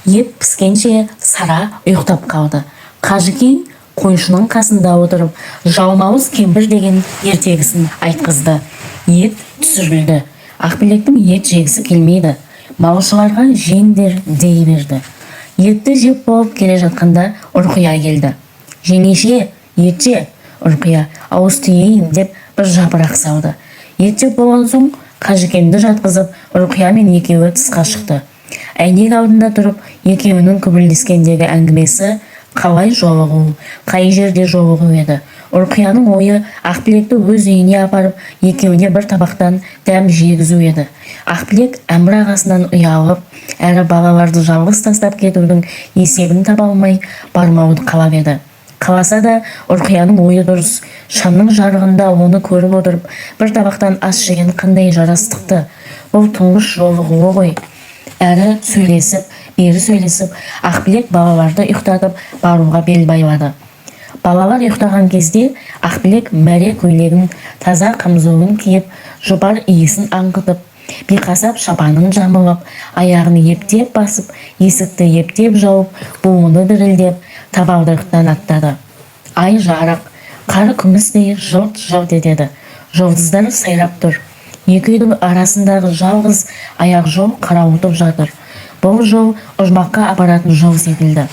Ет піскенше Сара ұйықтап қалды. Қажекең қойшының қасында отырып, жалмауыз кемпір деген ертегісін айтқызды. Ет түсірілді. Ақбілектің ет жегісі келмейді. Малшыларға жеңдер дей берді. Етті жеп болып келе жатқанда Ұрқия келді. Жеңеше, ет же. Ұрқия ауыз түйейін деп бір жапырақ салды. Ет жеп болған соң Қажекеңді жатқызып, Ұрқия мен екеуі тысқа шықты. Әйнек алдында тұрып, екеуінің күбірлескендегі әңгімесі қалай жолығу, қай жерде жолығу еді. Ұрқияның ойы Ақбілекті өз үйіне апарып, екеуіне бір табақтан дәм жегізу еді. Ақбілек Әмір ағасынан ұялып, әрі балаларды жалғыз тастап кетудің есебін таба алмай бармауды қалап еді. Қаласа да Ұрқияның ойы дұрыс. Шамның жарығында оны көріп отырып, бір табақтан ас жеген қандай жарастықты. Бұл тұңғыш жолығуы ғой. Әрі сөйлесіп, бері сөйлесіп, Ақбілек балаларды ұйықтатып баруға бел байлады. Балалар ұйықтаған кезде Ақбілек мәре көйлегін, таза қамзолын киіп, жұпар иісін аңқытып, биқасап шапанын жамылып, аяғын ептеп басып, есікті ептеп жауып, буыны дірілдеп, табалдырықтан аттады. Ай жарық, қар күмістей жылт-жылт етеді. Жұлдыздар сайрап тұр. Екі үйдің арасындағы жалғыз аяқ жол қарауытып жатыр. Бұл жол ұжмаққа апаратын жол секілді.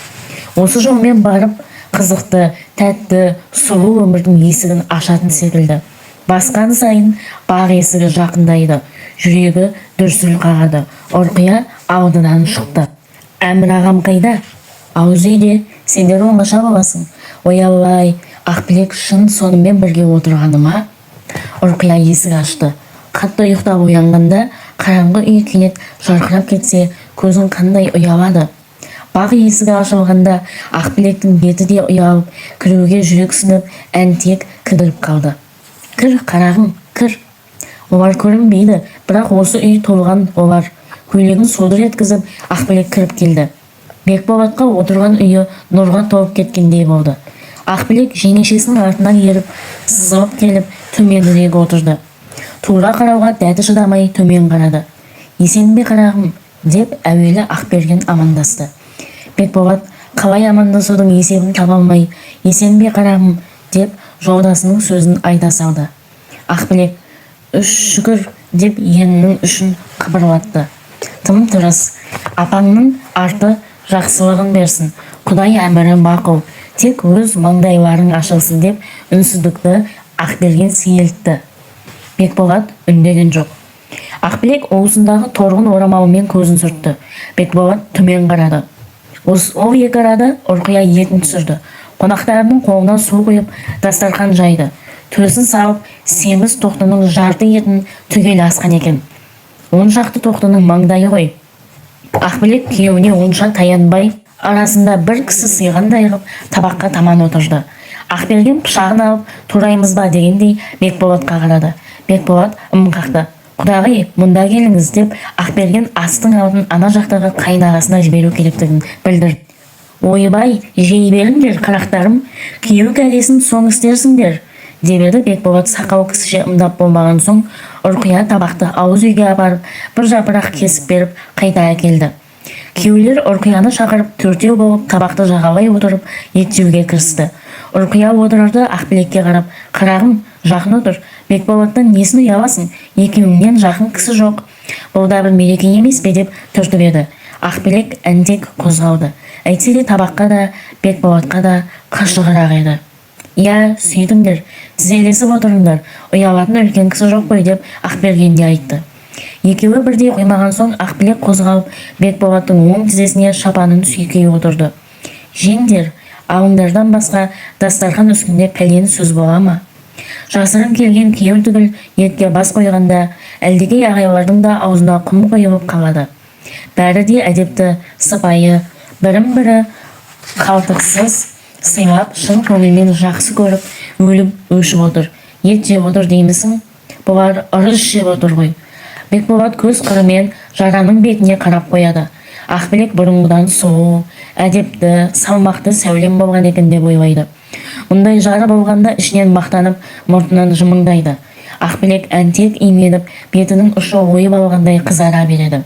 Осы жолмен барып, қызықты, тәтті, сұлу өмірдің есігін ашатын секілді. Басқан сайын баг есігі жақындайды. Жүрегі дүрсіл қағады. Ұрқия алдынан шықты. Әмір ағам қайда? Ауыз үйде, сендер оңаша боласың. Оялай, Ақбілек шын сонымен бірге отырғаны ма? Ұрқия есік ашты. Қатты ұйықтап оянғанда, қараңғы үй кенет жарқырап кетсе, көзің қандай ұялады. Баг есігі ашылғанда, Ақбілектің беті де ұялып, кіруге жүрексініп, әнтек кідіріп қалды. Кір, қарағым, кір. Олар көрінбейді, бірақ осы үй толған олар. Көйлегін содыр еткізіп, Ақбілек кіріп келді. Бекболатқа отырған үйі нұрға толып кеткендей болды. Ақбілек жеңешесінің артынан еріп, сызылып келіп, төменірек отырды. Тура қарауға дәті шыдамай төмен қарады. Есен бе қарағым, деп әуелі Ақберген амандасты. Бекболат қалай амандасудың есебін таба алмай, есен бе қарағым, деп жолдасының сөзін айта салды. Ақбілек, үш шүкір, деп енінің үшін қыбырлатты. Тым тырыс, апаңның арты жақсылығын берсін, Құдай әмірі мақұл, тек өз маңдайларың ашылсын деп үнсіздікті Ақберген сейілтті. Бекболат үндеген жоқ. Ақбілек уысындағы торғын орамалымен көзін сүртті. Бекболат төмен қарады. Ол екі арада Ұрқия етін түсірді. Қонақтарының қолына су құйып, дастархан жайды. Төсін салып, семіз тоқтының жарты етін түгел асқан екен. 10 шақты тоқтының маңдайы ғой. Ақбілек күйеуіне онша таянбай, арасында бір кісі сыйғандай қып, табаққа таман отырды. Ақберген пышағын алып, тураймыз ба дегендей Бекболатқа қарады. Бекболат қақты. Құдағи, мұнда келіңіз деп Ақберген астың алдын ана жақтағы қайнағасына жіберу керектігін білдірді. Ойбай, жей беріңдер, қарақтарым, күйеу кәдесін соң істерсіңдер, деп еді. Бекболат сақау кісіше ымдап болмаған соң, Ұрқия табақты ауыз үйге апарып, бір жапырақ кесіп беріп, қайта әкелді. Күйеулер Ұрқияны шақырып, төртеу болып, табақты жағалай отырып, ет жеуге кірісті. Ұрқия отырарды Ақбілекке қарап, қарағым, жақын отыр, Бекболаттан несін ұяласың, екеуіңнен жақын кісі жоқ. Бұл да бір мереке емес пе деп түртіп еді. Ақбілек әнтек қозғалды. Әйтсе де табаққа да, Бекболатқа да қашығырақ еді. Я, сүйдіңдер, тізелесіп отырыңдар, ұялатын үлкен кісі жоқ қой деп Ақберген де айтты. Екеуі бірдей қоймаған соң Ақбілек қозғалып, Бекболаттың оң тізесіне шапанын сүйкей отырды. Жеңдер, алыңдардан басқа дастархан үстінде пәлен сөз бола ма? Жасырын келген күйеу түгіл етке бас қойғанда, әлдекей ағайлардың да аузына құм қойылып қалады. Бәрі де әдепті, сыпайы, бірін-бірі қалтықсыз сыйлап, шын көңілмен жақсы көріп, өліп өшіп отыр. Ет жеп отыр деймісің? Бұлар ырыс жеп отыр ғой. Бекболат көз қырымен жараның бетіне қарап қояды. Ақбілек бұрынғыдан сұлу, әдепті, салмақты сәулем болған екен деп ойлайды. Мұндай жары болғанда ішінен мақтанып, мұртынан жымыңдайды. Ақбілек әнтек именіп, бетінің ұшы ойып алғандай қызара береді.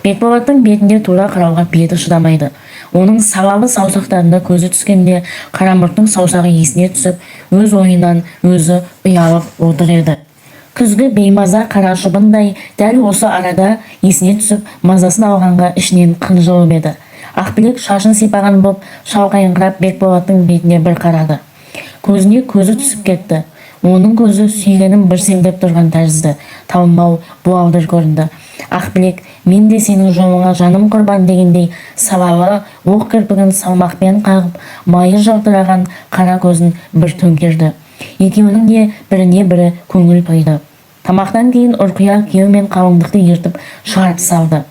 Бекболаттың бетінде тура қарауға беті шыдамайды. Оның салалы саусақтарында көзі түскенде Қарамұрттың саусағы есіне түсіп, өз ойынан өзі ұялып отыр еді. Күзгі беймаза қара шыбындай дәл осы арада есіне түсіп, мазасын алғанға ішінен қынжылып еді. Ақбілек шашын сипаған боп, шалқайыңқырап Бекболаттың бетіне бір қарады. Көзіне көзі түсіп кетті. Оның көзі сүйгенін бүрсеңдеп тұрған тәрізді, талмау, буалдыр көрінді. Ақбілек, мен де сенің жолыңа жаным құрбан дегендей салалы оқ кірпігін салмақпен қағып, майы жалтыраған қара көзін бір төңкерді. Екеуінің де біріне бірі көңіл тойды. Тамақтан кейін Ұрқия күйеу мен қалыңдықты ертіп шығарып салды.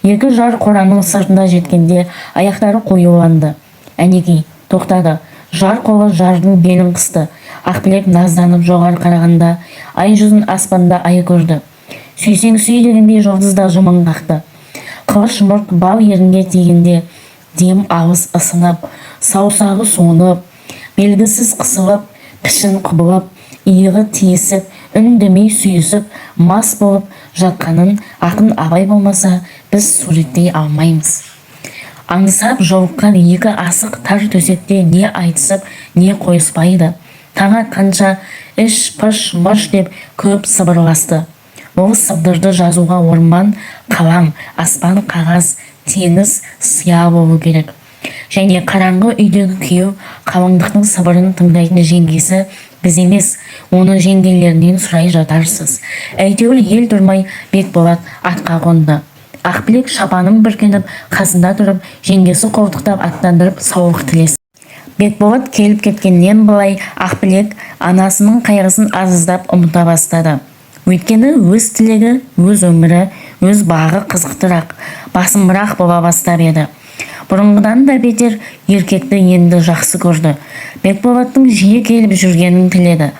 Екі жар қораның сыртына жеткенде аяқтары қоюланды. Әнекей тоқтады. Жар қолы жардың белін қысты. Ақбілек назданып жоғары қарағанда ай жүзін аспанда ай көрді. Сүйсең сүй дегендей жұлдызда жымың қақты. Қылыш мұрт бал ерінге тигенде дем ауыз ысынып, саусағы суынып, белгісіз қысылып, пішін құбылып, иығы тиісіп, үндемей сүйісіп, мас болып жатқанын ақын Абай болмаса біз суреттей алмаймыз. Аңсап жолыққан екі асық тар төсекте не айтысып, не қойыспайды. Таң атқанша іш пыш мыш деп көп сыбырласты. Ол сыбдырды жазуға орман, қалам, аспан, қағаз, теңіз сия болу керек. Және қараңғы үйдегі күйеу қалыңдықтың сыбырын тыңдайтын жеңгесі біз емес, оны жеңгелерінен сұрай жатарсыз. Әйтеуір ел тұрмай Бекболат атқа қонды. Ақбілек шапанын бүркеніп, қасында тұрып, жеңгесі қолтықтап аттандырып саулық тілесті. Бекболат келіп кеткеннен былай Ақбілек анасының қайғысын азыздап ұмыта бастады. Өйткені өз тілегі, өз өмірі, өз бағы қызықтырақ, басымырақ бола бастап еді. Бұрынғыдан да бетер еркекті енді жақсы көрді. Бекболаттың жиі келіп жүргенін тіледі.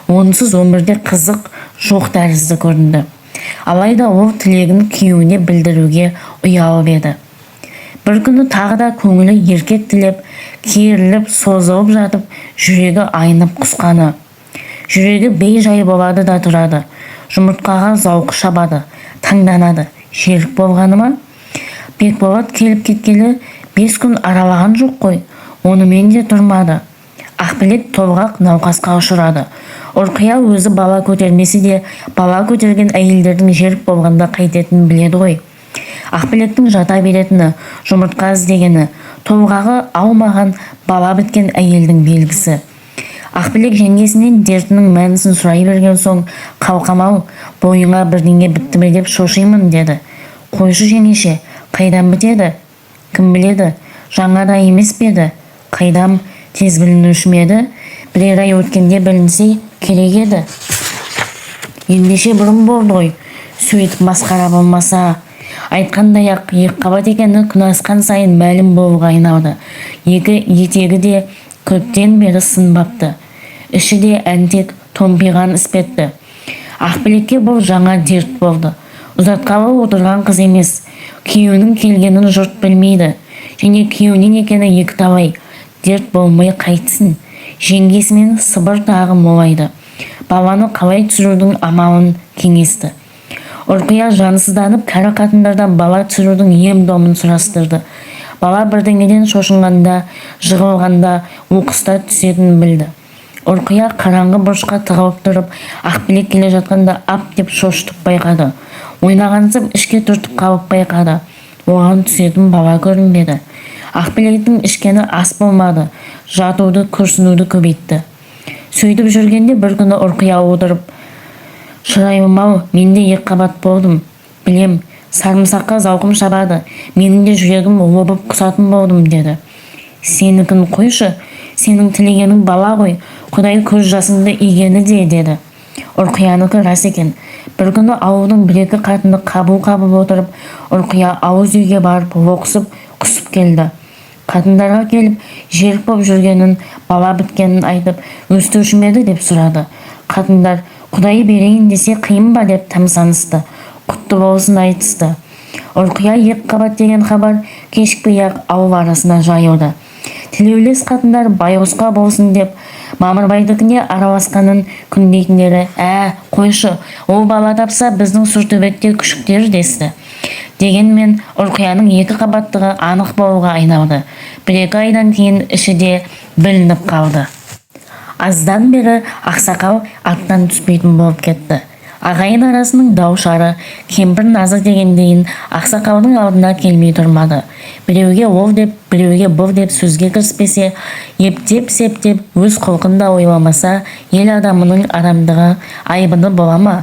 Онсыз өмірде қызық жоқ тәрізді көрінді. Алайда ол тілегін күйеуіне білдіруге ұялып еді. Бір күні тағы да көңілі еркек тілеп, керіліп, созылып жатып, жүрегі айнып құсқаны. Жүрегі бей-жай болады да тұрады. Жұмыртқаға зауқы шабады, таңданады. Жерік болғаны ма? Бекболат келіп кеткелі 5 күн аралаған жоқ қой, онымен де тұрмады. Ақбілек толғақ науқасқа ұшырады. Ұрқия өзі бала көтермесе де, бала көтерген әйелдердің жерік болғанда қайтетінін біледі ғой. Ақбілектің жата беретіні, жұмыртқа іздегені, толғағы аумаған бала біткен әйелдің белгісі. Ақбілек жеңгесінен дертінің мәнісін сұрай берген соң, қалқамау, бойыңа бірдеңе бітті ме деп шошимын деді. Қойшы жеңеше, қайдан бітеді? Кім біледі? Жаңада емес педі? Қайдам тез білінуші ме еді? Бірер ай өткенде білінсе керек еді. Ендеше бұрын болды ғой. Сөйтіп масқара болмаса. Айтқандай-ақ екіқабат екені күн асқан сайын мәлім болуға айналды. Екі етегі де көптен бері сынбапты. Іші де әнтек томпиған іспетті. Ақбілекке бұл жаңа дерт болды. Ұзатқалы отырған қыз емес. Күйеуінің келгенін жұрт білмейді. Және күйеуінен екені екі талай. Дерт болмай қайтсын. Жеңгесімен сыбыр тағы молайды. Баланы қалай түсірудің амалын кеңесті. Ұрқия жансызданып кәрі қатындардан бала түсірудің ем-домын сұрастырды. Бала бірдеңеден шошынғанда, жығылғанда, оқыста түсетінін білді. Ұрқия қараңғы бұрышқа тығылып тұрып, Ақбілек келе жатқанда ап деп шошытып байқады. Ойнағансып ішке түртіп қалып байқады. Оған түсетін бала көрінбеді. Ақбілектің ішкені ас болмады. Жатуды, күрсінуді көбейтті. Сөйтіп жүргенде бір күні Ұрқия отырып, шыраймым-ау, мен де екіқабат болдым. Білем, сарымсаққа зауқым шабады. Менің де жүрегім лобып құсатын болдым деді. Сенікін қойшы, сенің тілегенің бала ғой, Құдай көз жасыңды игені де деді. Ұрқияныкі рас екен. Бір күні ауылдың бір-екі қатыны қабыл-қабыл отырып, Ұрқия ауыз үйге барып лоқсып, құсып келді. Қатындарға келіп, жерік боп жүргенін, бала біткенін айтып, өстірушімеді деп сұрады. Қатындар, Құдай берейін десе қиын ба деп тамсанысты. Құтты болсын айтысты. Ұрқия екіқабат деген хабар кешікпей-ақ ауыл арасына жайылды. Тілеулес қатындар байғұсқа болсын деп, Мамырбайдікіне араласқанын күндейтіндері, қойшы, ол бала тапса біздің Сұртөбетте күшіктер десті. Дегенмен Ұрқияның 2 қабаттығы анық болуға айналды. 1-2 айдан кейін іші де білініп қалды. Аздан бері ақсақал аттан түспейтін болып кетті. Ағайын арасының дау-шары, кемпір назы дегендейін ақсақалдың алдына келмей тұрмады. Біреуге ол деп, біреуге бұл деп сөзге кіріспесе, ептеп-септеп өз құлқында ойламаса, ел адамының арамдығы айбыны бола ма?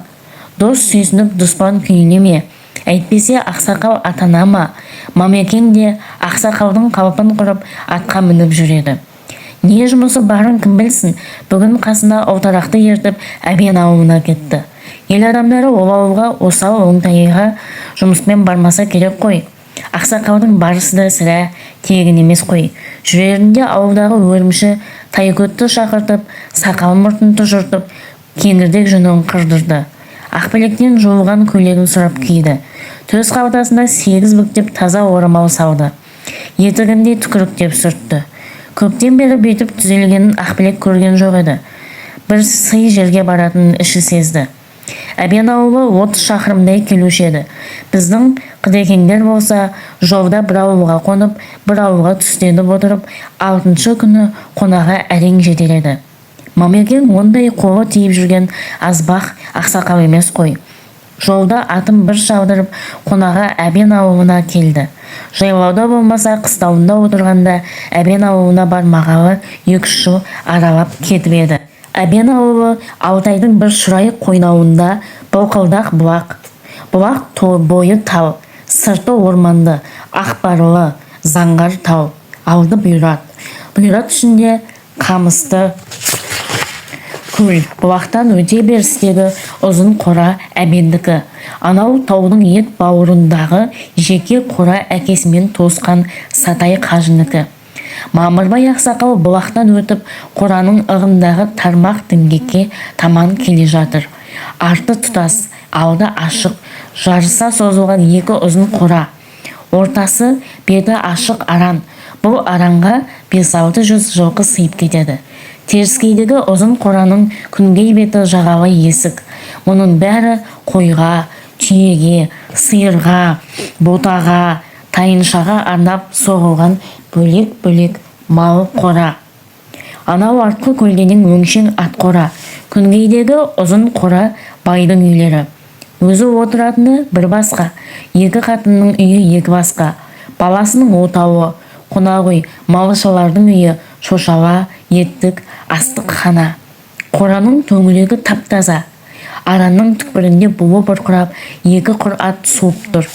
Дос сүйсініп дұспан күйіне ме? Әйтпесе ақсақал атана ма? Мамекең де ақсақалдың қалпын құрып атқа мініп жүреді. Не жұмысы барын кім білсін, бүгін қасына Ұлтарақты ертіп әбен ауылына кетті. Ел адамдары ол ауылға осал оңтайға жұмыспен бармаса керек қой. Ақсақалдың барысы да сірә тегін емес қой. Жүрерінде ауылдағы өрімші Тайкөтті шақыртып, сақал мұртын тұжыртып, кеңірдек жүнін қырдырды. Ақбілектен жуылған көйлегін сұрап киді. Төс қалтасына 8 бүктеп таза орамал салды. Етігінде түкіріктеп сүртті. Көптен бері бүйтіп түзелгенін Ақбілек көрген жоқ еді. Бір сый жерге баратынын іші сезді. Әбен ауылы 30 шақырымдай келуші еді. Біздің қыдекеңдер болса, жолда бір ауылға қонып, бір ауылға түстеніп отырып, 6-шы күні қонаға әрең жетер еді. Мамекең ондай қолы тиіп жүрген азбақ ақсақал емес қой. Жолда атын бір шалдырып, қонаға әбен ауылына келді. Жайлауда болмаса қыстауында отырғанда әбен ауылына бармағалы 2 жыл аралап кетіп еді. Әбен ауылы Алтайдың бір шұрайық қойнауында былқылдақ бұлақ. Бұлақ бойы тау, сырты орманды, ақпарлы, заңғар тау, алды бұйрат. Бұйрат ішінде қамысты көл. Бұлақтан өте берістегі ұзын қора әбендікі. Анау таудың ет бауырындағы жеке қора әкесімен тосқан Сатай қажыныкі. Мамырбай ақсақал бұлақтан өтіп, қораның ығындағы тармақ діңгекке таман келе жатыр. Арты тұтас, алды ашық, жарыса созылған 2 ұзын қора. Ортасы беті ашық аран. Бұл аранға 5-600 жылқы сыйып кетеді. Теріскейдегі ұзын қораның күнгей беті жағалы есік. Мұның бәрі қойға, түйеге, сиырға, ботаға, тайыншаға арнап соғылған бөлек-бөлек мал қора. Анау артқы көлденің өңшең ат қора. Күнгейдегі ұзын қора байдың үйлері. Өзі отыратыны бір басқа, 2 қатынның үйі 2 басқа. Баласының отауы, қонағүй, малышалардың үйі, шошала, еттік, астық хана. Қораның төңірегі таптаза. Аранның түкпірінде буы бұрқырап, 2 құр ат суып тұр.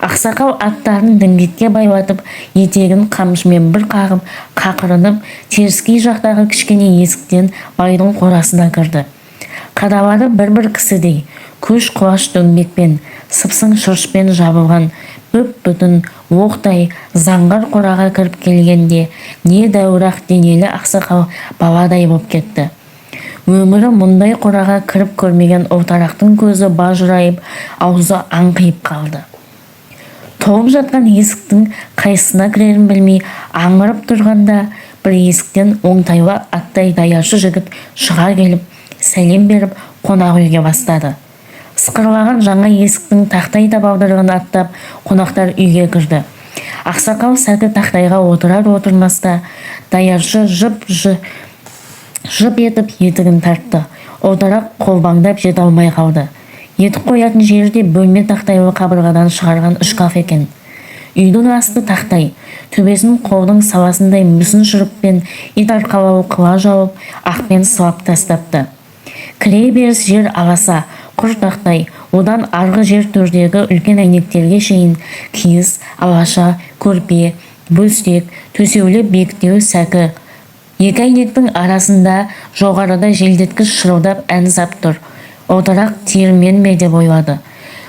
Ақсақал аттарын діңгекке байлатып, етегін қамшымен бір қағып, қақырынып, теріскей жақтағы кішкене есіктен байдың қорасына кірді. Қадалары бір-бір кісідей, көш құлаш дөңбекпен, сыпсың шыршпен жабылған, бүп-бүтін оқтай заңғар қораға кіріп келгенде, не дәуірақ денелі ақсақал баладай боп кетті. Өмірі мұндай қораға кіріп көрмеген Ұлтарақтың көзі бажырайып, аузы аңқиып қалды. Толып жатқан есіктің қайсысына кірерін білмей аңырып тұрғанда, бір есіктен оңтайлы аттай даяршы жігіт шыға келіп, сәлем беріп, қонақ үйге бастады. Сықырлаған жаңа есіктің тақтай табалдырығын аттап, қонақтар үйге кірді. Ақсақал сәкі тақтайға отырар-отырмаста, даяршы жып етіп етігін тартты. Ұлтарақ қолбаңдап жете алмай қалды. Етік қоятын жерде бөлме тақтайлы қабырғадан шығарған шкаф екен. Үйдің асты тақтай, төбесін қолдың саласындай мүсін шұрыппен ит арқалауы қыла жауып, ақпен сылап тастапты. Кіре беріс жер аласа, құр тақтай, одан арғы жер төрдегі үлкен әйнектерге шейін киіз, алаша, көрпе, бөстек, төсеулі биіктеу сәкі. 2 әйнектің арасында жоғарыда желдеткіш шырылдап ән сап тұр. Ұлтарақ термен ме деп ойлады.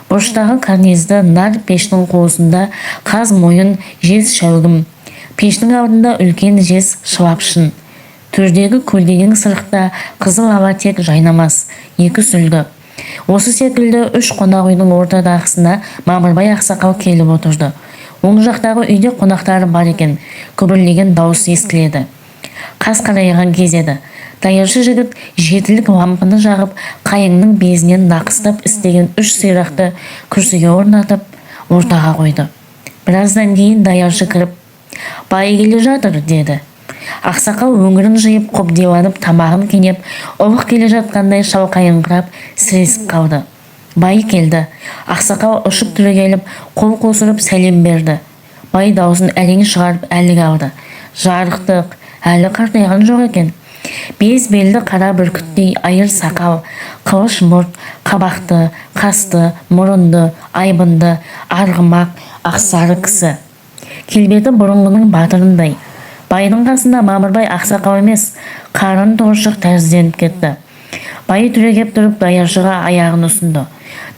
Бұрыштағы карнизді нар пештің қуысында қаз мойын жез шәугім. Пештің алдында үлкен жез шылапшын. Төрдегі көлденең сырықта қызыл ала тек жайнамас, 2 сүлді. Осы секілді 3 қонақ үйдің ортадағысына Мамырбай ақсақал келіп отырды. Оң жақтағы үйде қонақтары бар екен, күбірлеген дауыс естіледі. Қас қарайған кез еді. Даяршы жігіт жетілік лампыны жағып, қайыңның безінен нақыстап істеген 3 сирақты күрсіге орнатып, ортаға қойды. Біраздан кейін даяршы кіріп, бай келе жатыр, деді. Ақсақал өңірін жиып, қобдиланып, тамағын кенеп, ұлық келе жатқандай шалқайыңқырап, сіресіп қалды. Бай келді. Ақсақал ұшып түрегеліп, қол қусырып сәлем берді. Бай даусын әрең шығарып әлі қалды. Жарықтық, әлі қартайған жоқ екен. Без белді қара бүркіттей айыр сақал, қылыш мұрт, қабақты, қасты, мұрынды, айбынды, арғымақ, ақсары кісі. Келбеті бұрынғының батырындай. Байдың қасында Мамырбай ақсақал емес, қарын торшық тәрізденіп кетті. Бай түрегеп тұрып даяршыға аяғын ұсынды.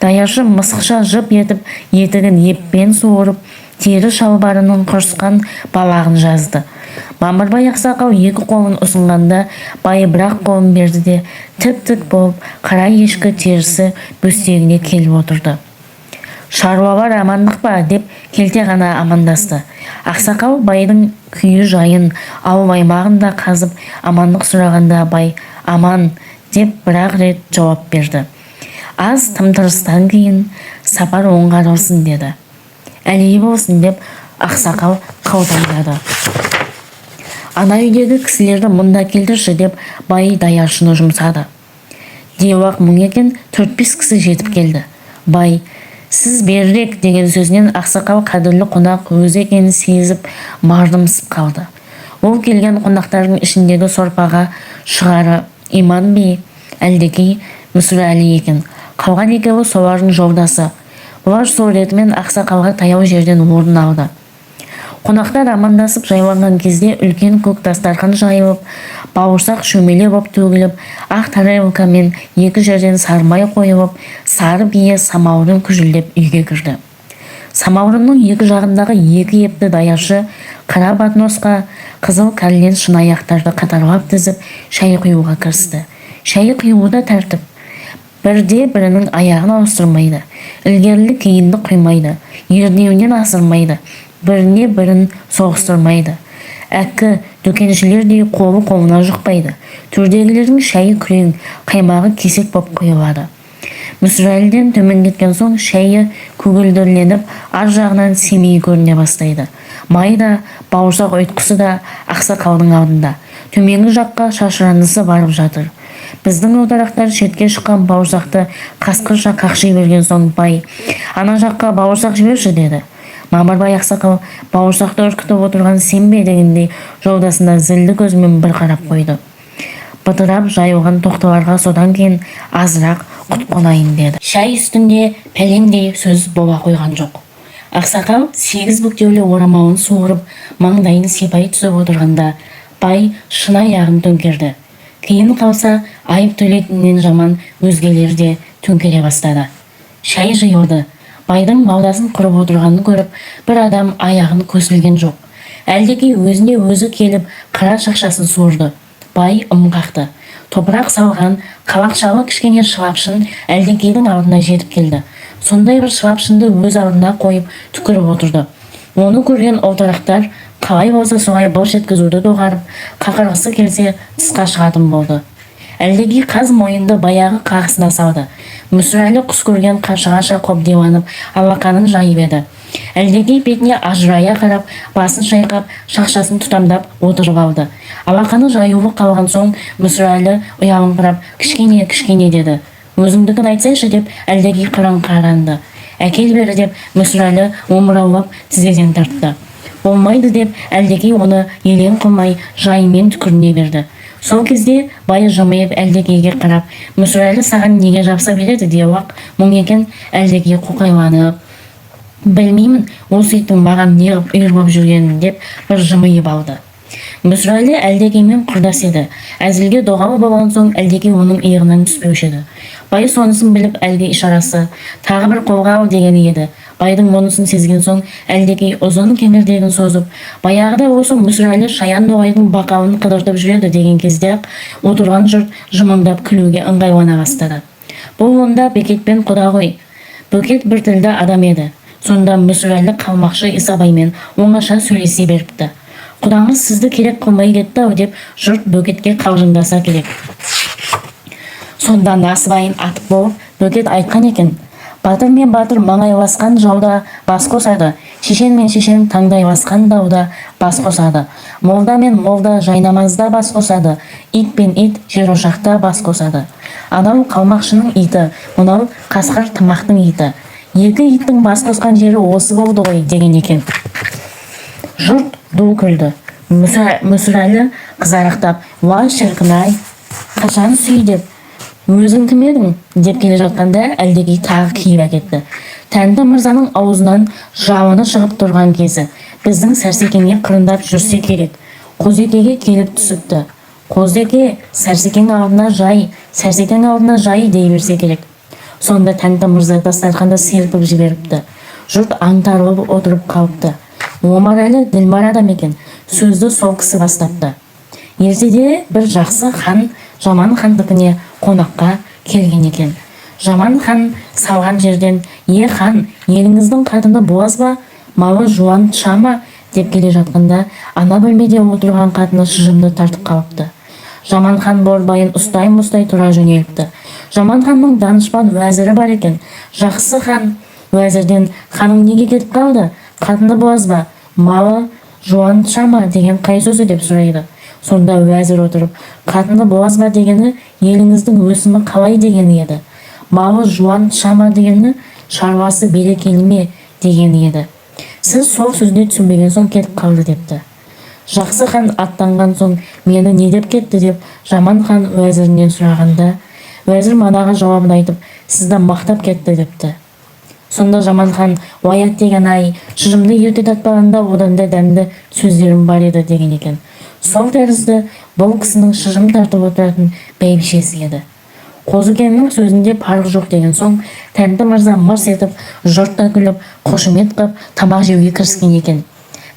Даяршы мысықша жып етіп, етігін еппен суырып, тері шалбарының құрысқан балағын жазды. Мамырбай ақсақал екі қолын ұсынғанда, Бай бірақ қолын берді де, тіп-тік болып, қара ешкі терісі бөстегіне келіп отырды. Шаруалар амандық па, деп келте ғана амандасты. Ақсақал Байдың күйі жайын, ауыл аймағында қазып амандық сұрағанда, Бай аман деп бірақ рет жауап берді. Аз тымтырыстан кейін сапар оңғарылсын деді. Әлей болсын деп ақсақал қаутаңдады. Ана үйдегі кісілерді мұнда келдірші деп Бай даяршыны жұмсады. Деуақ мұң екен 4-5 кісі жетіп келді. Бай, сіз берірек деген сөзінен ақсақал қадірлі қонақ өзі екенін сезіп мардымсып қалды. Ол келген қонақтардың ішіндегі сорпаға шығары Иман би, Әлдекей, Мүсірәлі екен. Қалған екеуі солардың жолдасы. Олар сол ретімен ақсақалға таяу жерден орын алды. Қонақтар амандасып жайланған кезде үлкен көк дастархан жайылып, бауырсақ шөмеле боп төгіліп, ақ тарелкамен екі жерден сармай қойылып, сары бие самаурын күжілдеп үйге кірді. Самаурынның екі жағындағы екі епті даяршы қара батносқа қызыл кәрлен шынаяқтарды қатарлап тізіп, шай құюға кірісті. Шай құюда тәртіп. Бірде бірінің аяғын ауыстырмайды, ілгерлі кейінді құймайды, ернеуінен асырмайды, біріне бірін соғыстырмайды. Әккі дүкеншілердей қолы қолына жұқпайды. Төрдегілердің шайы күрең, қаймағы кесек боп құйылады. Мүсірәліден төмен кеткен соң шайы көгілдірленіп, ар жағынан семей көріне бастайды. Май да, бауырсақ ұйтқысы да ақсақалдың алдында. Төменгі жаққа шашыранысы барып жатыр. Біздің аударақтар шетке шыққан бауырсақты қасқырша қақши берген соң Бай, ана жаққа бауырсақ жіберші деді. Мамырбай ақсақал бауырсақты үркітіп отырған сен бе дегендей жолдасына зілді көзімен бір қарап қойды. Бытырап жайылған тоқтыларға содан кейін азырақ құт қонайын деді. Шай үстінде пәлендей сөз бола қойған жоқ. Ақсақал 8 бүктеулі орамауын суырып, маңдайын сипай түсіп отырғанда Бай шын аяғын төңкерді. Кейін қалса айып төлейтіннен жаман өзгелер де төңкере бастады. Шай жиылды. Байдың баудасын құрып отырғанын көріп, бір адам аяғын көсілген жоқ. Әлдекей өзіне өзі келіп, қара шақшасын суырды. Бай қақты. Топырақ салған, қалақшалы кішкене шылапшын Әлдекейдің алдына жетіп келді. Сондай бір шылапшынды өз алдына қойып түкіріп отырды. Оны көрген олтарақтар қалай болса солай былш еткізуді доғарып, қақырғысы келсе тысқа шығатын болды. Әлдекей қаз мойынды баяғы қағысына салды. Мүсірәлі құс көрген қашығаша қобдиланып, алақанын жайып еді. Әлдекей бетіне ажырая қарап, басын шайқап, шақшасын тұтамдап отырып алды. Алақаны жаюлы қалған соң Мүсірәлі ұялыңқырап, кішкене деді. Өзіңдікін айтсайшы деп Әлдекей қаранды. Әкел бері деп Мүсірәлі омыраулап тізеден тартты. Болмайды деп Әлдекей оны елең қылмай жайымен түкіріне берді. Сол кезде Бай жымиып Әлдекейге қарап, Мүсірәлі саған неге жапса береді деуақ мұң екен. Әлдекей қоқайланып, білмеймін, осы иттің маған неғып үйір боп жүргенін деп бір жымиып алды. Мүсірәлі Әлдекеймен құрдас еді. Әзілге доғалы болған соң Әлдекей оның иығынан түспеуші еді. Бай сонысын біліп әлгі ишарасы тағы бір қолға ал дегені еді. Байдың онысын сезген соң Әлдекей ұзын кеңірдегін созып, баяғыда осы Мүсірәлі Шаян Ноғайдың бақалын қыдыртып жүреді деген кезде отырған жұрт жымыңдап күлуге ыңғайлана бастады. Бұл онда Бекетпен құда ғой. Бөкет бір тілді адам еді. Сонда Мүсірәлі қалмақшы Исабаймен оңаша сөйлесе беріпті. Құдаңыз сізді керек қылмай кетті ау деп жұрт Бөкетке қалжыңдаса керек. Сонда Насыбайын атып болып, Бөкет айтқан екен, Батыр мен батыр маңайласқан жауда бас қосады. Шешен мен шешен таңдайласқан дауда бас қосады. Молда мен молда жайнамазда бас қосады. Ит пен ит жер ошақта бас қосады. Анау қалмақшының иті, мынау қасқыр тымақтың иті. Екі иттің бас қосқан жері осы болды ғой деген екен. Жұрт ду күлді. Мүсірәлі қызарақтап, «Ва шіркін-ай, қашан сүй» деп, «Өзің кім едің?» деп келе жатқанда әлдеқи тағы киіп әкетті. Тәнті мырзаның аузынан жауыны шығып тұрған кезі, біздің Сәрсекеңе қырындап жүрсе керек. Қозыкеге келіп түсіпті. Қозыке, Сәрсекең алдына жай, Сәрсекең алдына жай дей берсе керек. Сонда тәнті мырза дастарханды серпіп жіберіпті. Жұрт аңтарылып отырып қалыпты. Омарәлі ділмар адам екен, сөзді сол кісі бастапты. Ертеде бір жақсы хан Жаман хандыкіне қонаққа келген екен. Жаман хан салған жерден, хан, еліңіздің қатыны буаз ба, малы жуан шама деп келе жатқанда, ана бөлмеде отырған қатыны шыжымды тартып қалыпты. Жаман хан борбайын ұстай тұра жөнеліпті. Жаман ханның данышпан уәзірі бар екен. Жақсы хан уәзірден, ханың неге кетіп қалды? Қатыны буаз ба, малы жуан шама деген қай сөзі деп сұрайды. Сонда уәзір отырып, қатыны буаз ба дегені еліңіздің өсімі қалай деген еді. Малы жуан шама дегені шаруасы берекелі ме деген еді. Сіз сол сөзді түсінбеген соң кетіп қалды депті. Жақсы хан аттанған соң мені не деп кетті деп Жаман хан уәзірінен сұрағанда, уәзір манаға жауабын айтып, сізді мақтап кетті депті. Сонда Жаман хан, уаят деген ай, шыжымды ерте татпағанда одан да дәмді сөздерім бар еді деген екен. Сол тәрізді бұл кісінің шыжым тартып отыратын бәйбішесі еді. Қозыкеңнің сөзінде парық жоқ деген соң, тәнті мырза мырс етіп, жұртта күліп, қошемет қып, тамақ жеуге кіріскен екен.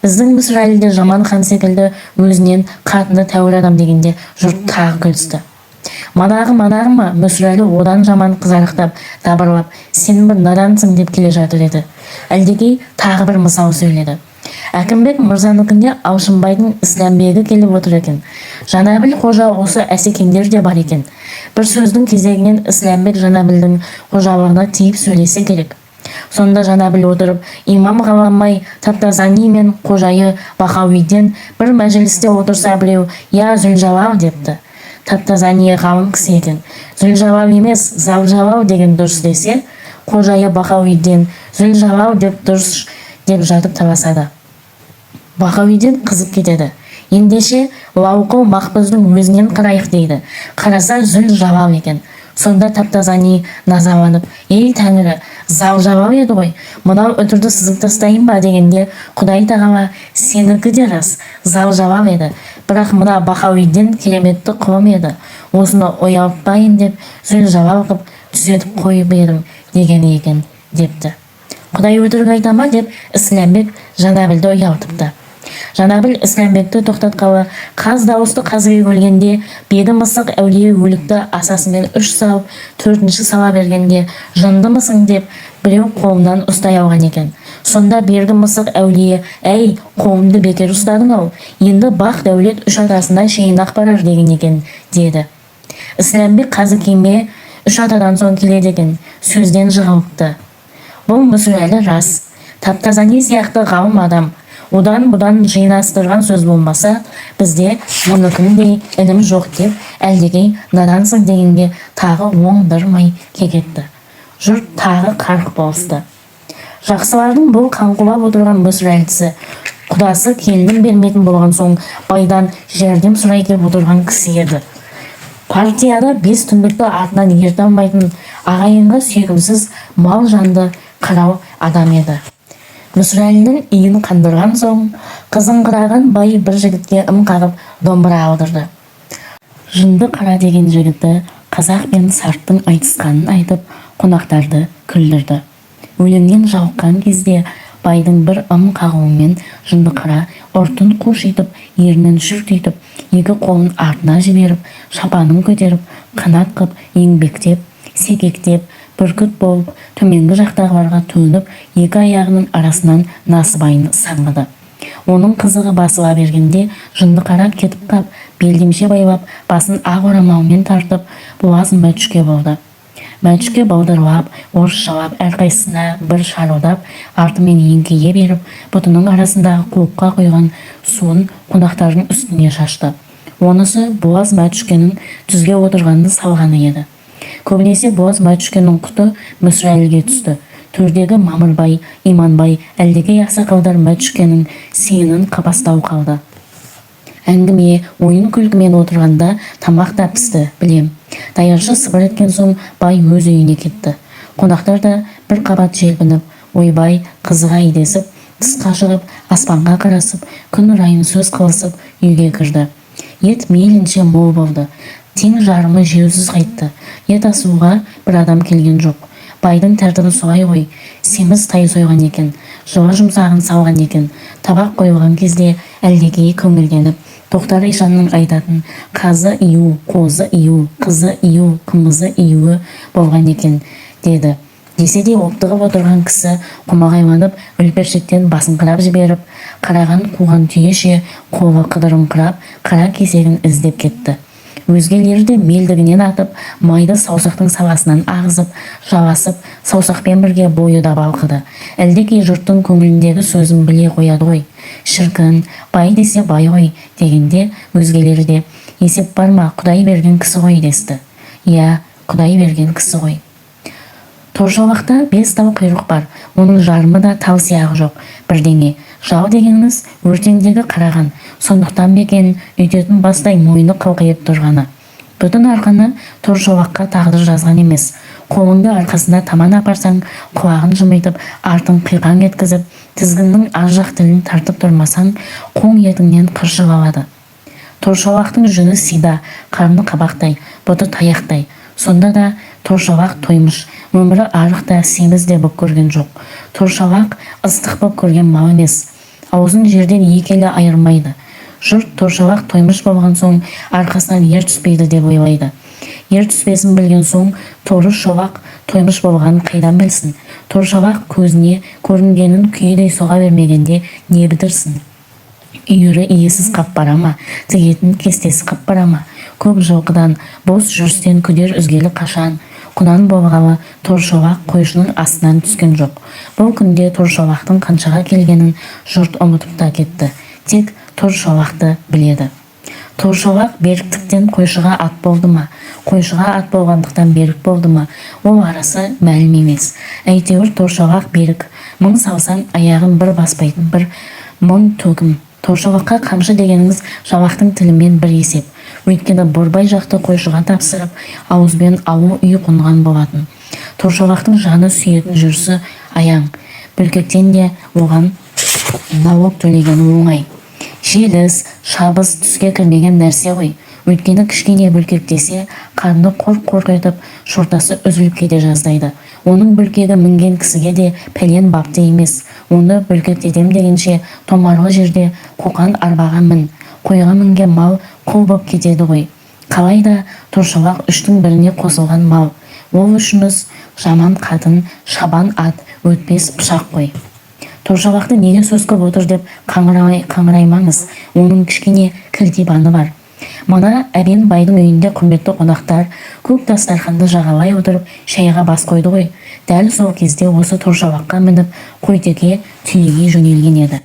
Біздің Мүсірәліде Жаман хан секілді өзінен қатыны тәуір адам дегенде жұрт тағы күлісті. Манағы ма, Мүсірәлі одан жаман қызарықтап, дабырлап, сен бір надансың деп келе жатыр еді. Әлдекей тағы бір мысал сөйледі. Әкімбек мырзаныкінде Алшынбайдың Ісләмбегі келіп отыр екен. Жанәбіл қожа осы әсекеңдер де бар екен. Бір сөздің кезегінен Ісләмбек Жанәбілдің қожалығына тиіп сөйлесе керек. Сонда Жанәбіл отырып, имам Ғаламай Таптазани мен қожайы Бахауиден бір мәжілісте отырса біреу, я Зүлжалал депті. Таптазани ғалым кісі екен. Зүлжалал емес, Залжалал деген дұрыс десе, қожайы Бахауиден Зүлжалал деп дұрыс деп жатып таласады. Бахауиден қызып кетеді. Ендеше Лауқо Мақпыздың өзінен қарайық дейді. Қараса Зүлжалал екен. Сонда Таптазани назаланып, ей тәңірі, Залжалал еді ғой, мынау үтірді сызып тастайын ба дегенде, Құдай тағала, сенікі де рас, Залжалал еді. Бірақ мына Бахауиден кереметті құлым еді. Осыны оялтпайын деп Зүлжалал қып түзетіп қойып едім деген екен депті. Құдай өтірік айтама деп Ісләмбек Жанәбілді оялтыпты. Жанәбіл Ісләмбекті тоқтатқалы, қаз дауысты қазығы өлгенде, бегі мысық әулие өлікті асасымен 3 салып, 4-ші сала бергенде, жынды мысың деп біреу қолымнан ұстай алған екен. Сонда бергі мысық әулие, әй, қолымды бекер ұстадың ау, енді бақ дәулет 3 атасына шейін ақ барар деген екен, деді. Ісләмбек қазы кеме 3 атадан соң келеді екен, сөзден жығылыпты. Бұл Мүсірәлі рас, Таптазани сияқты ғалым адам. Одан бұдан жинастырған сөз болмаса, бізде мұныкіндей інім жоқ деп, әлдегей надансың дегенге тағы оң бір май кекетті. Жұрт тағы қарқ болысты. Жақсылардың бұл қаңқулап отырған Мүсірәлісі, құдасы келінін бермейтін болған соң, байдан жәрдем сұрай келіп отырған кісі еді. Партияда 5 түндікті артынан ерте алмайтын, ағайынға сүйкімсіз, мал жанды қырау адам еді. Мүсірәлінің үйін қандырған соң, қызыңғыраған бай бір жігітке ым қағып домбыра алдырды. Жынды қара деген жігіті қазақ пен сарттың айтысқанын айтып, қонақтарды күлдірді. Өлеңнен жалыққан кезде байдың бір ым қағуымен жынды қара ұртын қуш етіп, ерінен шүртейтіп, екі қолын артына жіберіп, шапанын көтеріп, қанат қып, еңбектеп, секектеп, бүркіт болып, төменгі жақтағыларға төніп, екі аяғының арасынан насыбайын саңғыды. Оның қызығы басыла бергенде, жынды қара кетіп қап, белдемше байлап, басын ақ орамалмен тартып, буазын бәтшүке болды. Мәчке баудырылап, орысшалап, әрқайсысына бір шарылдап, артымен еңкейе беріп, бұтының арасындағы қуыққа құйған суын қонақтардың үстіне шашты. Онысы Буаз Мәчкенің түзге отырғанды салғаны еді. Көбінесе Буаз Мәчкенің құты Мүсірәліге түсті. Төрдегі Мамырбай, Иманбай, әлдеге ақсақалдар Мәчкенің сиынын қапастау қалды. Әңгіме, ойын күлкімен отырғанда тамақ та пісті, білем. Даяршы сыбыр еткен соң бай өз үйіне кетті. Қонақтар да бір қабат желпініп, ойбай қызыға десіп, тысқа шығып, аспанға қарасып, күн райын сөз қылысып, үйге кірді. Ет мейлінше мол болды. Тең жарымы жеусіз қайтты. Ет асуға бір адам келген жоқ. Байдың тәртібі солай ғой. Семіз тай сойған екен, жылы жұмсағын салған екен. Табақ қойылған кезде әлдекей көңілденіп, Тоқтар Ишанның айтатын қазы ию, қозы ию, қызы ию, қымызы июі болған екен, деді. Десе де оптығып отырған кісі құмағайланып, үлпершектен басын қырап жіберіп, қараған қуған түйеше қолы қыдырыңқырап, қара кесегін іздеп кетті. Өзгелері де мелдігінен атып, майды саусақтың саласынан ағызып, жаласып, саусақпен бірге бойы да балқыды. Әлдекей жұрттың көңіліндегі сөзін біле қояды ғой. Шіркін, бай десе бай ғой, дегенде өзгелері де есеп бар ма, Құдай берген кісі ғой десті. Иә, Құдай берген кісі ғой. Торжолақта 5 тал құйрық бар, оның жарымы да тал сияғы жоқ, бірдеңе. Жау дегеніңіз өртеңдегі қараған, сондықтан бекен үйтетін бастай мойны қылқиып тұрғаны. Бүтін арқаны торжолаққа тағдыр жазған емес. Қолыңды арқасына таман апарсаң, құлағын жымитып, артын қиқан еткізіп, тізгіннің ар жақ тілін тартып тұрмасаң, қоң етіңнен қыршып алады. Торжолақтың жүні сида, қарны қабақтай, бұты таяқтай. Сонда да торжолақ тоймыш, өмірі арық та семіз де боп көрген жоқ. Торжолақ ыстық боп көрген мал емес. Аузын жерден екелі айырмайды. Жұрт торжолақ тоймыш болған соң арқасынан ер түспейді деп ойлайды. Ер түспесін білген соң торы шолақ тоймыш болғанын қайдан білсін? Торжолақ көзіне көрінгенін күйедей соға бермегенде не бітірсін? Үйірі иесіз қап бара ма, тігетін кестесі қап бара ма? Көп жылқыдан, бос жүрістен күдер үзгелі қашан, құнан болғалы торжолақ қойшының астынан түскен жоқ. Бұл күнде торжолақтың қаншаға келгенін жұрт ұмытып та кетті. Тек торжолақты біледі. Торжолақ беріктіктен қойшыға ат болды ма? Қойшыға ат болғандықтан берік болды ма? Ол арасы мәлім емес. Әйтеуір торжолақ берік. Мың салсан аяғын бір баспайтын бір мың төгім. Торжолаққа қамшы дегеніңіз жалақтың тілімен бір есеп. Өйткені Борбай жақты қойшыға тапсырып, ауызбен ауыл үй қонған болатын. Торжолақтың жаны сүйетін жүрісі аяң. Бүлкектен де оған налог төлеген оңай. Желіс, шабыс түске кірмеген нәрсе ғой. Өйткені кішкене бүлкектесе, қарны қорқ-қорқ етіп, шортасы үзіліп кете жаздайды. Оның бүлкегі мінген кісіге де пәлен бапты емес. Оны бүлкектетем дегенше томарлы жерде қоқан арбаға мін. Қойға мінген мал қол боп кетеді ғой. Қалайда торжолақ үштің біріне қосылған мал. Ол үшіміз жаман қатын, шабан ат, өтпес пышақ қой. Торжолақты неге сөз көп отыр деп қаңыраймаңыз. Оның кішкене кілтипаны бар. Мына әбен байдың үйінде құрметті қонақтар көк дастарханды жағалай отырып шайға бас қойды ғой. Дәл сол кезде осы торжолаққа мініп Қойтеке түйеге жөнелген еді.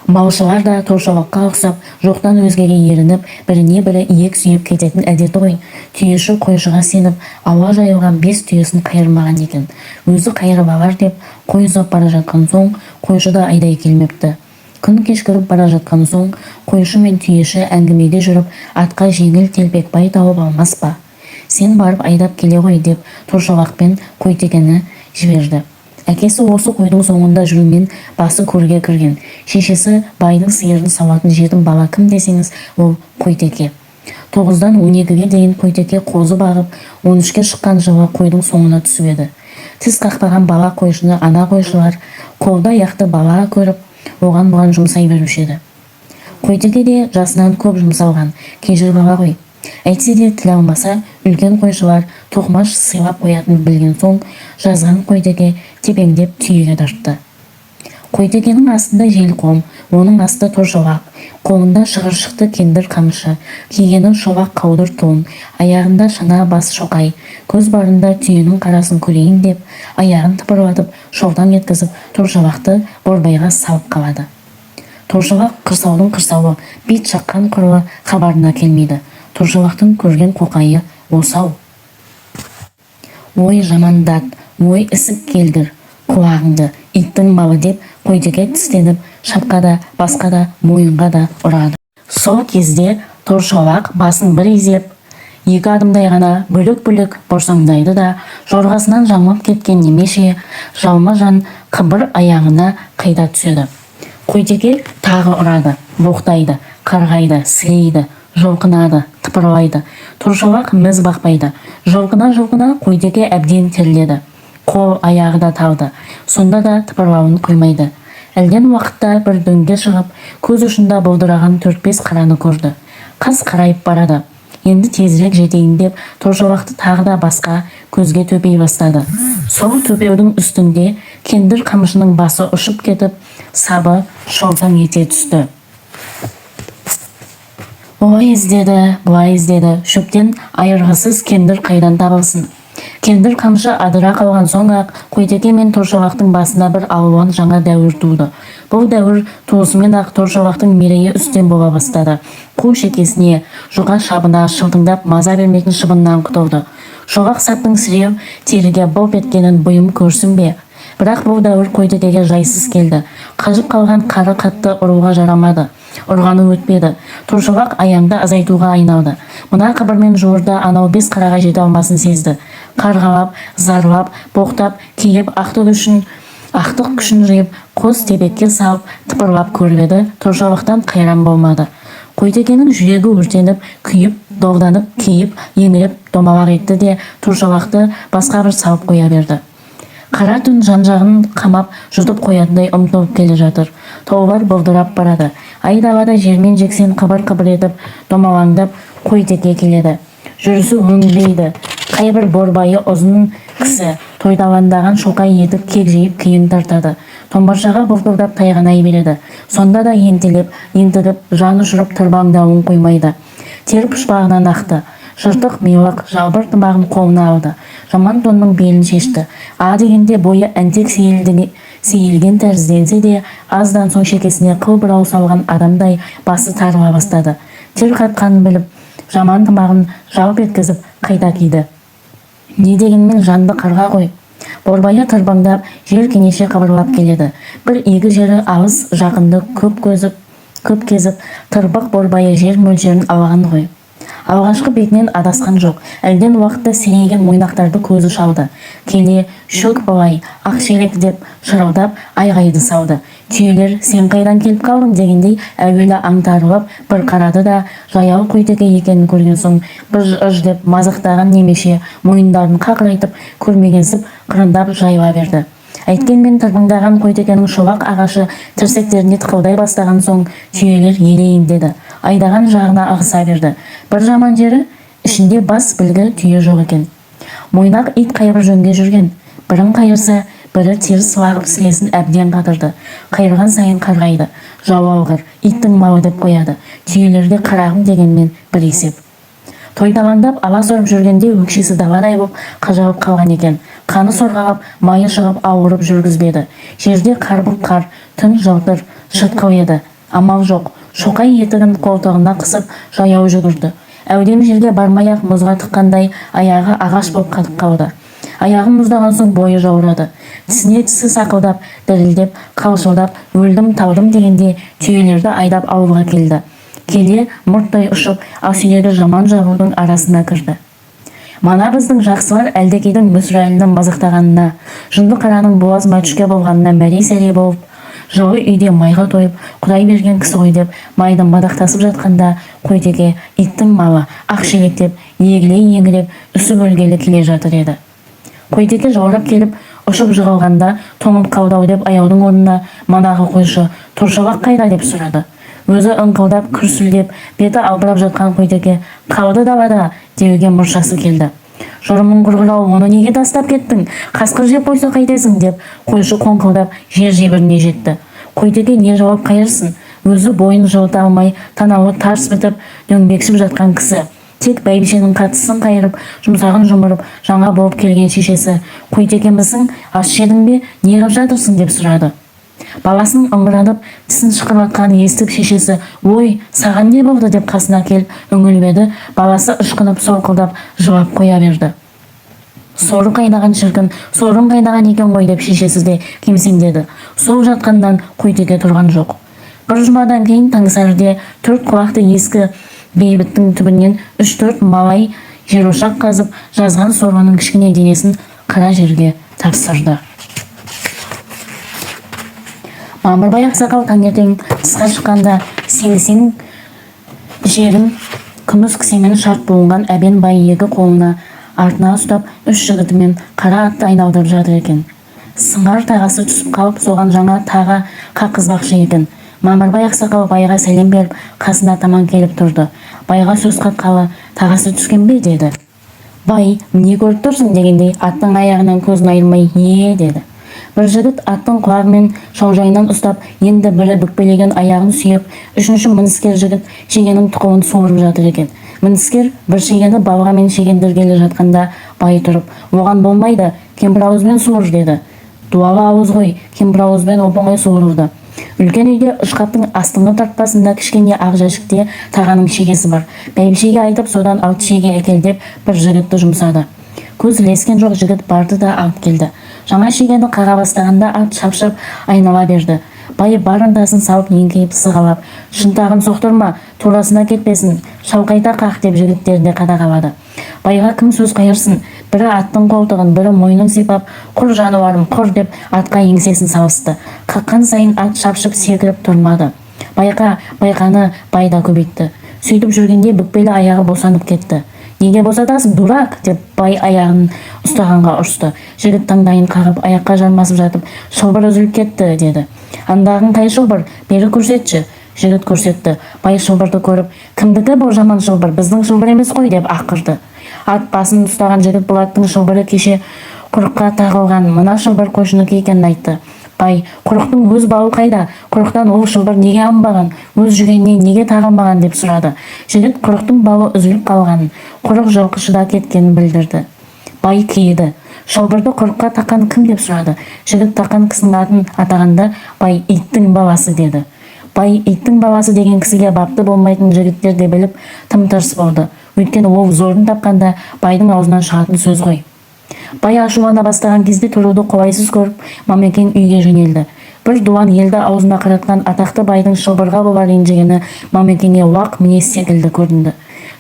Малшылар да торжолаққа ұқсап жоқтан өзгеге ерініп, біріне бірі иек сүйеп кететін әдеті ғой. Түйеші қойшыға сеніп, ауа жайылған 5 түйесін қайырмаған екен. Өзі қайырып алар деп қой ұзап бара жатқан соң, қойшы да айдай келмепті. Күн кешкіріп бара жатқан соң, қойшы мен түйеші әңгімеде жүріп, атқа жеңіл телпекбай тауып алмас па? Сен барып айдап келе ғой деп торжолақпен Қойтекені жіберді. Әкесі осы қойдың соңында жүрумен басы көрге кірген. Шешесі байдың сиырын сауатын жетім бала кім десеңіз, ол Қойтеке. 9-дан 12-ге дейін Қойтеке қозы бағып, 13-ке шыққан жылы қойдың соңына түсіп еді. Тіс қақпаған бала қойшыны ана қойшылар қолда аяқты бала көріп, оған бұған жұмсай беруші еді. Қойтеке де жасынан көп жұмсалған, кежір бала ғой. Әйтсе де тіл алмаса, үлкен қойшылар тоқмаш сыйлап қоятын білген соң, жазған Қойтеке тепеңдеп түйеге тартты. Қойтекенің астында желқом, оның асты торшолақ, қолында шығыршықты кендір қамшы, кигені шолақ қаудыр тон, аяғында шана бас шоқай, көз барында түйенің қарасын көрейін деп, аяғын тыпырлатып, шолтан еткізіп, торшолақты борбайға салып қалады. Торшолақ қырсаудың қырсауы, бет шаққан құрылы хабарына келмейді. Торшолақтың көрген қоқайы осау. Ой жамандат, ой ісік келдір, құлағыңды, иттің малы деп, Қойтеке тістеніп, шапқада, басқада, мойынға да ұрады. Сол кезде Торшолақ басын бір изеп, екі адымдай ғана бөлік-бөлік борсаңдайды да, жорғасынан жаңылып кеткен немеше жалма жан қыбыр аяғына қайта түседі. Қойтеке тағы ұрады, боқтайды, қарғайды, сілейді, жолқынады, тыпырлайды. Торшолақ міз бақпайды. Жолқына Қойтеке әбден терледі. Қол аяғы да талды. Сонда да тыпырлауын қоймайды. Әлден уақытта бір дөңге шығып, көз ұшында бұлдыраған 4-5 қараны көрді. Қас қарайып барады. Енді тезірек жетейін деп, Торшолақты тағы да басқа көзге төпей бастады. Сол төпеудің үстінде кендір қамшының басы ұшып кетіп, сабы шолтаң ете түсті. Олай іздеді, бұлай іздеді, шөптен айырғысыз кендір қайдан табылсын. Кендір қамшы адыра қалған соң-ақ Қойтеке мен Торшолақтың басына бір алуан жаңа дәуір туды. Бұл дәуір туысымен-ақ Торшолақтың мерейі үстем бола бастады. Қу шекесіне, жұқа шабына шылтыңдап маза бермейтін шыбыннан құтылды. Шолақ саптың сіреу теріге былп еткенін бұйым көрсін бе? Бірақ бұл дәуір Қойтекеге жайсыз келді. Қажып қалған қары қатты ұруға жарамады. Ұрғаны өтпеді. Торшолақ аяңды азайтуға айналды. Мына қыбырмен жуырда анау 5 қараға жете алмасын сезді. Қарғалап, зарлап, боқтап, кейіп ақтық күшін жиып, қос тебекке салып, тыпырлап көреді. Торшолақтан қайран болмады. Қойтекенің жүрегі өртеніп, күйіп, долданып, кейіп, еңіреп, домалақ етті де Торшолақты басқа бір салып қоя берді. Қара түн жан-жағын қамап, жұтып қоятындай ұмтылып келе жатыр. Таулар бұлдырап барады. Ай далада жермен жексен қыбыр-қыбыр етіп, домалаңдап Қойтеке келеді. Жүрісі өңдейді. Қайбір борбайы ұзын кісі, тойталандаған шоқай етіп кегжейіп кейін тартады. Томбаршаға бұлтылдап тайғанай береді. Сонда да ентелеп, жан ұшырып тырбаңдауын қоймайды. Тер пұшпағынан ақты. Жыртық милық жалбыр тымағын қолына алды. Жаман тонның белін шешті. А дегенде бойы әнтек сейілген тәрізденсе де, аздан соң шекесіне қыл бұрау салған адамдай басы тарыла бастады. Тер қатқанын біліп, жаман тымағын жалп еткізіп қайта киді. Не дегенмен жанды қарға ғой. Борбайы тырбаңдап, жер кенеше қыбырлап келеді. Бір игі жері алыс жақынды көп кезіп, тырбық борбайы жер мөлшерін алған ғой. Алғашқы бетінен адасқан жоқ. Әлден уақытта серейген мойнақтарды көзі шалды. Келе, шөк болай, ақ шелек деп шырылдап айғайды салды. Түйелер, сен қайдан келіп қалдың дегендей әуелі аңтарылып бір қарады да, жаяу Қойтеке екенін көрген соң быж-ыж деп мазақтаған немеше мойындарын қақырайтып, көрмегенсіп қырындап жайыла берді. Әйткенмен тырбыңдаған Қойтекенің шолақ ағашы тірсектеріне тықылдай бастаған соң түйелер елейін деді. Айдаған жағына ағыса берді. Бір жаман жері, ішінде бас білгі түйе жоқ екен. Мойнақ ит қайбір жөнге жүрген. Бірін қайырса, бірі теріс лағып сілесін әбден қатырды. Қайырған сайын қарғайды. Жау алғыр, иттің малы деп қояды. Түйелерде қарағым дегенмен бір есеп. Тойталаңдап ала сорып жүргенде өкшесі даладай боп қажалып қалған екен. Қаны сорғалап, майы шығып ауырып жүргізбеді. Жерде қар, түн жылтыр, шытқыл еді. Амал жоқ. Шоқай етігін қолтығына қысып жаяу жүгірді. Әудем жерге бармай-ақ мұзға тыққандай аяғы ағаш боп қатып қалды. Аяғын мұздаған соң бойы жаурады. Тісіне тісі сақылдап, дірілдеп, қалшылдап, өлдім талдым дегенде түйелерді айдап ауылға келді. Келе мұрттай ұшып, асүйегі жаман жағудың арасына кірді. Мана біздің жақсылар әлдекейдің мүсірәлінің мазақтағанына, жынды қараның боğaz мәтшке болғанына мәре-сәре болып, жылы үйде майға тойып, құдай берген кісі ғой деп майды мадақтасып жатқанда Қойтеке иттің малы ақ шелектеп, егіле-еңіреп, үсіп өлгелі келе жатыр еді. Қойтеке жаурап келіп, ұшып жығылғанда тоңып қалдау деп аяудың орнына манағы қойшы Торшолақ қайда деп сұрады. Өзі ыңқылдап, күрсілдеп, беті албырап жатқан Қойтеке қалды далада деуге мұршасы келді. Жұрымың құрғырау, оны неге тастап кеттің? Қасқыр жеп қойса қайтесің деп қойшы қоңқылдап жер-жебіріне жетті. Қойтеке не жауап қайырсын? Өзі бойын жылыта алмай, танауы тарс бітіп, дөңбексіп жатқан кісі. Тек бәйбішенің қатысын қайырып, жұмсағын жұмырып, жаңа болып келген шешесі: "Қойтекемісің, ас жедің бе, не қылып жатырсың?" деп сұрады. Баласын ыңыранып, тісін шықырлатқанын естіп, шешесі: "Ой, саған не болды?" деп қасына келіп үңілмеді. Баласы ышқынып, солқылдап жылап қоя берді. "Соры қайнаған шіркін, сорың қайнаған екен ғой" деп шешесі де кемсеңдеді. Сол жатқандан Қойтеке тұрған жоқ. Бір жұмадан кейін Таңсәріде төрт құлақты ескі бейбіттің түбінен 3-4 малай жерошақ қазып, жазған сорғының кішкене денесін қара жерге тапсырды. Мамырбай ақсақал таңертең тысқа шыққанда сеңсең жерін күміс кісемен шарт буынған әбен бай екі қолына артына ұстап 3 жігітімен қара атты айналдырып жатыр екен. Сыңар тағасы түсіп қалып, соған жаңа таға қаққызбақшы екен. Мамырбай ақсақал байға сәлем беріп, қасына таман келіп тұрды. Байға сөз қатқалы: "Тағасы түскен бе?" деді. Бай: "Не көріп тұрсың?" дегендей аттың аяғынан көзін айырмай деді. Бір жігіт аттың құлағымен шаужайынан ұстап, енді бірі бүкпелеген аяғын сүйеп, үшінші мініскер жігіт шегенің тұқылын суырып жатыр екен. Мініскер бір шегені балғамен шегендіргелі жатқанда, Бай тұрып: "Оған болмайды, кемпір ауызбен суыр" деді. Дуалы ауыз ғой, кемпір ауызбен оп-оңай суырылды. Үлкен үйде ұшқаптың астыңғы тартпасында кішкене ақ жәшікте тағаның шегесі бар. Бәйбішеге айтып, содан 6 шеге әкел деп бір жігітті жұмсады. Көз ілескен жоқ жігіт барды да алып келді. Жаңа шегені қаға бастағанда ат шапшып айнала берді. Бай барындасын салып еңкейіп сығалап: "Шынтағын соқтырма, турасына кетпесін, шалқайта қақ" деп жігіттерді қадағалады. Байға кім сөз қайырсын? Бірі аттың қолтығын, бірі мойнын сипап: "Құр жануарым, құр" деп атқа еңсесін салысты. Қаққан сайын ат шапшып секіріп тұрмады. Байқаны Бай да көбейтті. Сөйтіп жүргенде бүкпелі аяғы босанып кетті. "Неге босатасың, дурак?" деп Бай аяғын ұстағанға ұрысты. Жігіт таңдайын қағып, аяққа жармасып жатып: "Шылбыр үзіліп кетті" деді. "Андағың қай шылбыр? Бері көрсетші." Жігіт көрсетті. Бай шылбырды көріп: "Кімдікі бұл жаман шылбыр? Біздің шылбыр емес қой" деп ақырды. Ат басын ұстаған жігіт бұл аттың шылбыры кеше құрыққа тағылған, мына шылбыр қойшынікі екенін айтты. Бай: "Құрықтың өз бауы қайда? Құрықтан ол шылбыр неге алынбаған? Өз жүгеніне неге тағылмаған?" деп сұрады. Жігіт құрықтың бауы үзіліп қалғанын, құрық жылқышыда кеткенін білдірді. Бай кейіді. "Шылбырды құрыққа таққан кім?" деп сұрады. Жігіт таққан кісінің атын атағанда Бай: "Иттің баласы" деді. Бай иттің баласы деген кісіге бапты болмайтын жігіттер де біліп тым-тырыс болды. Өйткені ол зорын тапқанда Байдың аузынан шығатын сөз ғой. Бай ашулана бастаған кезде тұруды қолайсыз көріп, Мамекең үйге жөнелді. Бір дуан елді аузына қаратқан атақты Байдың шылбырға болар ренжігені Мамекеңе уақ мінез секілді көрінді.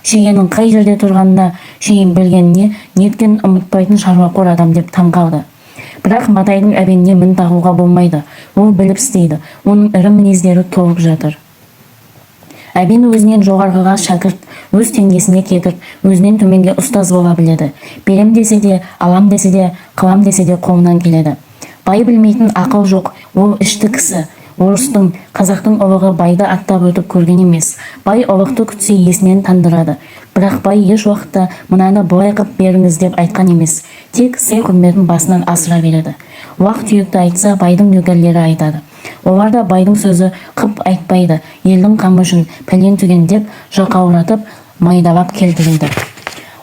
Шегенің қай жерде тұрғанына шейін білгеніне неткен ұмытпайтын шаруақор адам деп таң қалды. Бірақ Матайдың әбеніне мін тағуға болмайды. Ол біліп істейді. Оның ірі мінездері толып жатыр. Әбен өзінен жоғарғыға шәкірт, өз теңдесіне кекірт, өзінен төменге ұстаз бола біледі. Берем десе де, алам десе де, қылам десе де қолынан келеді. Бай білмейтін ақыл жоқ. Ол ішті кісі. Орыстың, қазақтың ұлығы Байды аттап өтіп көрген емес. Бай ұлықты күтсе есінен тандырады. Бірақ Бай еш уақытта "Мынаны былай қып беріңіз" деп айтқан емес. Тек сый құрметін басынан асыра береді. Уақ түйекті айтса, Байдың нөкерлері айтады. Олар да Байдың сөзі қып айтпайды. Елдің қамы үшін пәлен түген деп жақауратып, майдалап келтіреді.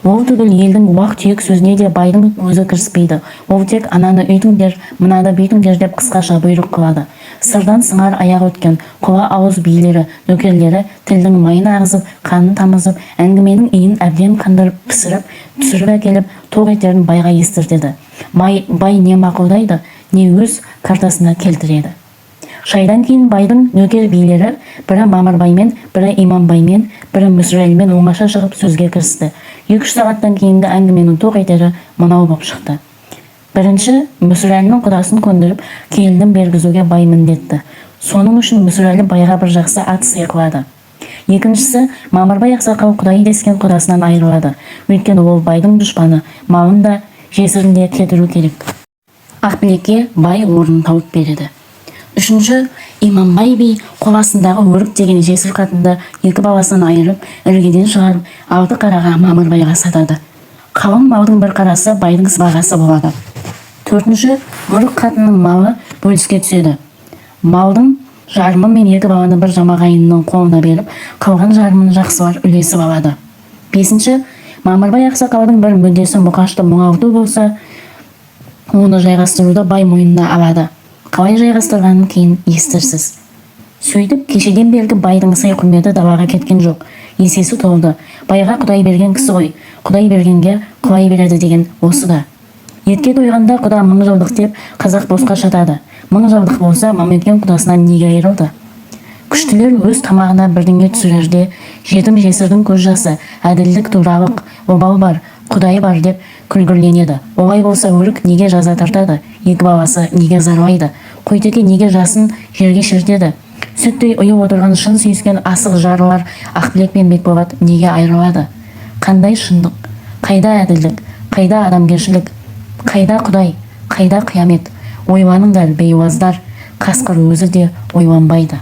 Ол түгіл елдің уақ түйек сөзіне де Байдың өзі кіріспейді. Ол тек "Ананы үйтіңдер, мынаны бүйтіңдер" деп қысқаша бұйрық қылады. Сырдан сыңар аяқ өткен құла ауыз билері, нөкерлері тілдің майын ағызып, қанын тамызып, әңгіменің иін әбден қандырып, пісіріп, түсіріп әкеліп, тоқ етерін Байға естіртеді. Бай не мақұлдайды, не өз картасына келтіреді. Шайдан кейін Байдың нөкер билері бірі Мамырбаймен, бірі Иманбаймен, бірі Мүсірәлімен оңаша шығып сөзге кірісті. 2-3 сағаттан кейінгі әңгіменің тоқ етері мынау боп шықты. Бірінші, Мүсірәлінің құдасын көндіріп, келінін бергізуге Бай міндетті. Соның үшін Мүсірәлі Байға бір жақсы ат сый қылады. Екіншісі, Мамырбай ақсақал құдай дескен құдасынан айырылады. Өйткені ол Байдың дұшпаны, малын да жесірін де кетіру керек. Ақбілекке Бай орнын тауып береді. Үшінші, Иманбай би қоласындағы өрік деген жесір қатынды 2 баласынан айырып, іргеден шығарып, 6 қараға Мамырбайға сатады. Қалың малдың бір қарасы байдың сыбағасы болады. Төртінші, өрік қатынның малы бөліске түседі. Малдың жарымы мен екі баланы бір жамағайынның қолына беріп, қалған жарымын жақсылар үлесіп алады. Бесінші, Мамырбай ақсақалдың бір мүддесі мұқашты мұңалту болса, оны жайғастыруды бай мойнына алады. Қалай жайғастырғанын кейін естірсіз. Сөйтіп, кешеден бергі байдың сый-құрметі далаға кеткен жоқ. Есесі толды. Байға Құдай берген кісі ғой. Құдай бергенге Құдай береді деген осы да. Етке тойғанда құда 1000 жылдық деп қазақ босқа шатады. 1000 жылдық болса, Мамекен құдасынан неге айырылды? Күштілер өз тамағына бірдеңе түсірерде, жетім жесірдің көз жасы, әділдік, туралық, обал бар, Құдай бар деп күлгірленеді. Олай болса, өрік неге жаза тартады? Екі баласы неге зарлайды? Қойтеке неге жасын жерге шертеді? Сүттей ұйып отырған шын сүйіскен асық жарлар Ақбілек пен Бекболат неге айырылады? Қандай шындық? Қайда әділдік? Қайда адамгершілік? Қайда Құдай? Қайда қиямет? Ойланыңдар, бейуаздар. Қасқыр өзі де ойланбайды.